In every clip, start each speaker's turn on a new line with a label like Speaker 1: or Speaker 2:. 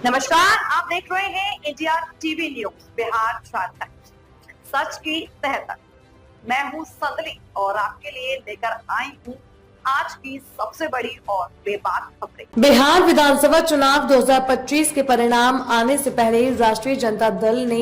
Speaker 1: नमस्कार, आप देख रहे हैं India TV news Bihar Jharkhand, सच की तह तक। मैं हूं सदली और आपके लिए लेकर आई हूं आज की सबसे बड़ी और बेबाक खबरें।
Speaker 2: बिहार विधानसभा चुनाव 2025 के परिणाम आने से पहले राष्ट्रीय जनता दल ने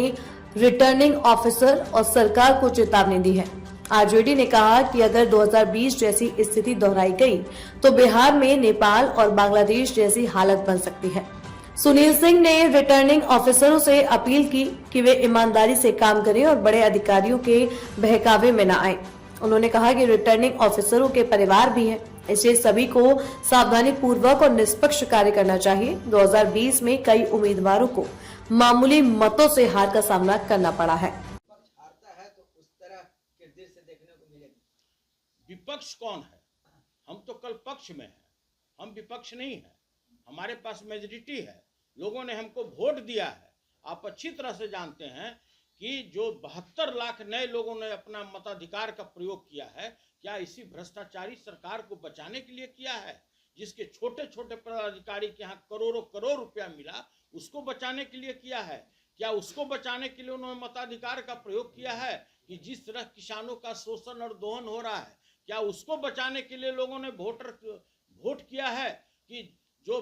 Speaker 2: रिटर्निंग ऑफिसर और सरकार को चेतावनी दी है। आरजेडी ने कहा कि अगर 2020 जैसी स्थिति दोहराई गई तो बिहार में नेपाल और बांग्लादेश जैसी हालत बन सकती है। सुनील सिंह ने रिटर्निंग ऑफिसरों से अपील की कि वे ईमानदारी से काम करें और बड़े अधिकारियों के बहकावे में न आए। उन्होंने कहा कि रिटर्निंग ऑफिसरों के परिवार भी हैं, इसलिए सभी को सावधानी पूर्वक और निष्पक्ष कार्य करना चाहिए। 2020 में कई उम्मीदवारों को मामूली मतों से हार का सामना करना पड़ा है।
Speaker 3: हारता है तो उस तरह के दृश्य देखने को मिलेगी।
Speaker 4: विपक्ष कौन है? हम तो कल पक्ष में हैं, हम विपक्ष नहीं है। हमारे पास मेजॉरिटी है, लोगों ने हमको वोट दिया है। आप अच्छी तरह से जानते हैं कि जो 72 लाख नए लोगों ने अपना मताधिकार का प्रयोग किया है, क्या इसी भ्रष्टाचारी सरकार को बचाने के लिए किया है? जिसके छोटे छोटे पदाधिकारी के यहाँ करोड़ों करोड़ रुपया मिला, उसको बचाने के लिए किया है? क्या उसको बचाने के लिए उन्होंने मताधिकार का प्रयोग किया है कि जिस तरह किसानों का शोषण और दोहन हो रहा है, क्या उसको बचाने के लिए लोगों ने वोट किया है कि जो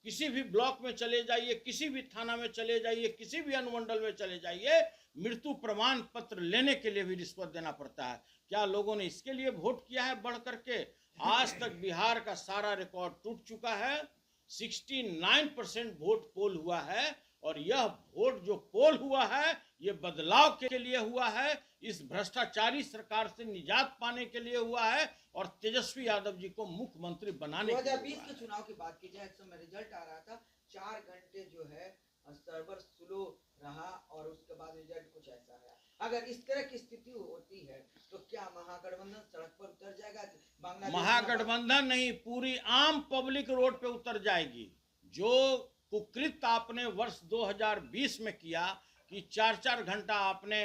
Speaker 4: किसी भी ब्लॉक में चले जाइए, किसी भी थाना में चले जाइए, किसी भी अनुमंडल में चले जाइए, मृत्यु प्रमाण पत्र लेने के लिए भी रिश्वत देना पड़ता है? क्या लोगों ने इसके लिए वोट किया है बढ़ करके? आज तक बिहार का सारा रिकॉर्ड टूट चुका है। 69% वोट पोल हुआ है और यह वोट जो पोल हुआ है ये बदलाव के लिए हुआ है, इस भ्रष्टाचारी सरकार से निजात पाने के लिए हुआ है और तेजस्वी यादव जी को मुख्यमंत्री बनाने के लिए।
Speaker 3: 2020 के चुनाव की बात की जाए, इस समय रिजल्ट आ रहा था, 4 घंटे जो है सर्वर स्लो रहा और उसके बाद रिजल्ट कुछ ऐसा है। अगर इस तरह की स्थिति होती है तो क्या महागठबंधन सड़क पर उतर जाएगा?
Speaker 4: महागठबंधन नहीं, पूरी आम पब्लिक रोड पे उतर जाएगी। जो कुकृत आपने वर्ष 2020 में किया कि 4-4 घंटा आपने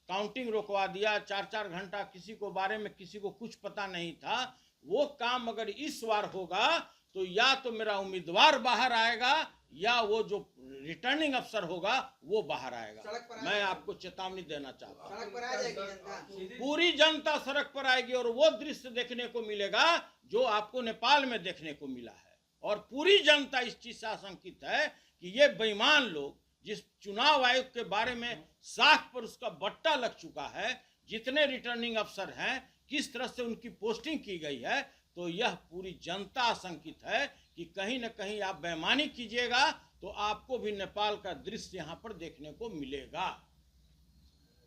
Speaker 4: काउंटिंग रोकवा दिया, 4-4 घंटा किसी को बारे में किसी को कुछ पता नहीं था, वो काम अगर इस बार होगा तो या तो मेरा उम्मीदवार बाहर आएगा या वो जो रिटर्निंग अफसर होगा वो बाहर आएगा। मैं आपको चेतावनी देना चाहता हूँ।
Speaker 3: सड़क पर आ जाएगी जनता,
Speaker 4: पूरी जनता सड़क पर आएगी और वो दृश्य देखने को मिलेगा जो आपको नेपाल में देखने को मिला है। और पूरी जनता इस चीज से आशंकित है कि ये बेईमान लोग, जिस चुनाव आयोग के बारे में साख पर उसका बट्टा लग चुका है, जितने रिटर्निंग अफसर हैं, किस तरह से उनकी पोस्टिंग की गई है, तो यह पूरी जनता आशंकित है कि कहीं न कहीं आप बेईमानी कीजिएगा तो आपको भी नेपाल का दृश्य यहाँ पर देखने को मिलेगा।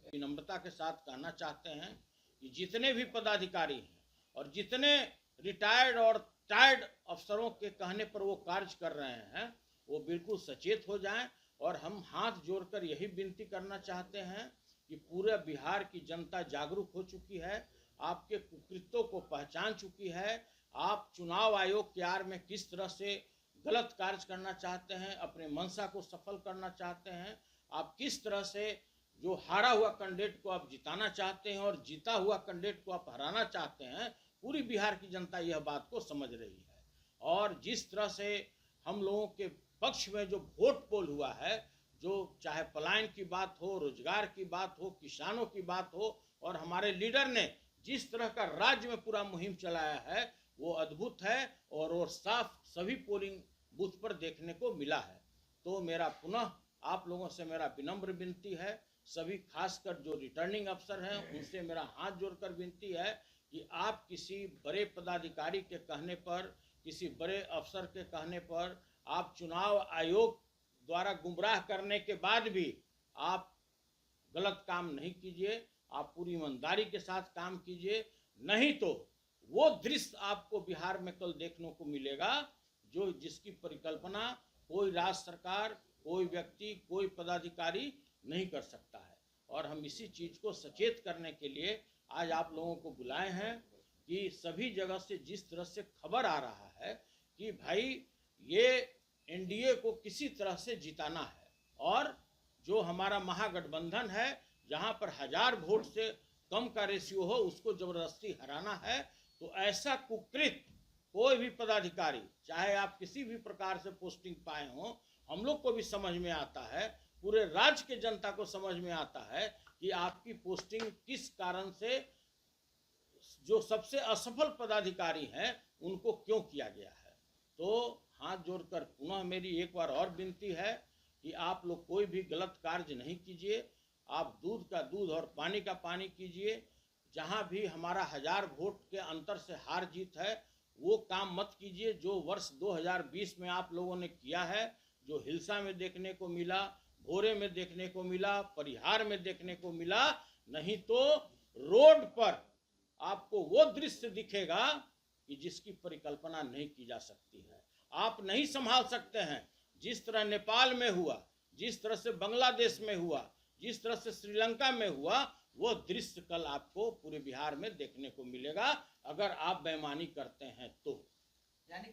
Speaker 4: विनम्रता के साथ कहना चाहते हैं कि जितने भी पदाधिकारी हैं और जितने रिटायर्ड और टायर्ड अफसरों के कहने पर वो कार्य कर रहे हैं, वो बिल्कुल सचेत हो जाएं। और हम हाथ जोड़कर यही विनती करना चाहते हैं कि पूरे बिहार की जनता जागरूक हो चुकी है, आपके कुकृत्यों को पहचान चुकी है। आप चुनाव आयोग के आड़ में किस तरह से गलत कार्य करना चाहते हैं, अपने मंशा को सफल करना चाहते हैं, आप किस तरह से जो हारा हुआ कैंडिडेट को आप जिताना चाहते हैं और जीता हुआ कैंडिडेट को आप हराना चाहते हैं, पूरी बिहार की जनता यह बात को समझ रही है। और जिस तरह से हम लोगों के पक्ष में जो वोट पोल हुआ है, जो चाहे पलायन की बात हो, रोजगार की बात हो, किसानों की बात हो, और हमारे लीडर ने जिस तरह का राज्य में पूरा मुहिम चलाया है वो अद्भुत है और वो साफ सभी पोलिंग बूथ पर देखने को मिला है। तो मेरा पुनः आप लोगों से मेरा विनम्र विनती है, सभी खासकर जो रिटर्निंग अफसर हैं उनसे मेरा हाथ जोड़कर विनती है कि आप किसी बड़े पदाधिकारी के कहने पर, किसी बड़े अफसर के कहने पर, आप चुनाव आयोग द्वारा गुमराह करने के बाद भी आप गलत काम नहीं कीजिए, आप पूरी ईमानदारी के साथ काम कीजिए। नहीं तो वो दृश्य आपको बिहार में कल देखने को मिलेगा जो जिसकी परिकल्पना कोई राज्य सरकार, कोई व्यक्ति, कोई पदाधिकारी नहीं कर सकता है। और हम इसी चीज को सचेत करने के लिए आज आप लोगों को बुलाए हैं कि सभी जगह से जिस तरह से खबर आ रहा है कि भाई ये एनडीए को किसी तरह से जिताना है और जो हमारा महागठबंधन है जहां पर 1000 वोट से कम का रेशियो हो उसको जबरदस्ती हराना है, तो ऐसा कुकृत कोई भी पदाधिकारी, चाहे आप किसी भी प्रकार से पोस्टिंग पाए हों, हम लोग को भी समझ में आता है, पूरे राज्य के जनता को समझ में आता है कि आपकी पोस्टिंग किस कारण से, जो सबसे असफल पदाधिकारी हैं उनको क्यों किया गया है। तो हाथ जोड़कर पुनः मेरी एक बार और विनती है कि आप लोग कोई भी गलत कार्य नहीं कीजिए, आप दूध का दूध और पानी का पानी कीजिए। जहां भी हमारा 1000 वोट के अंतर से हार जीत है वो काम मत कीजिए जो वर्ष 2020 में आप लोगों ने किया है, जो हिलसा में देखने को मिला, भोरे में देखने को मिला, परिहार में देखने को मिला। नहीं तो रोड पर आपको वो दृश्य दिखेगा कि जिसकी परिकल्पना नहीं की जा सकती है। आप नहीं संभाल सकते हैं। जिस तरह नेपाल में हुआ, जिस तरह से बांग्लादेश में हुआ, जिस तरह से श्रीलंका में हुआ, वो दृश्य कल आपको पूरे बिहार में देखने को मिलेगा अगर आप बेईमानी करते हैं तो।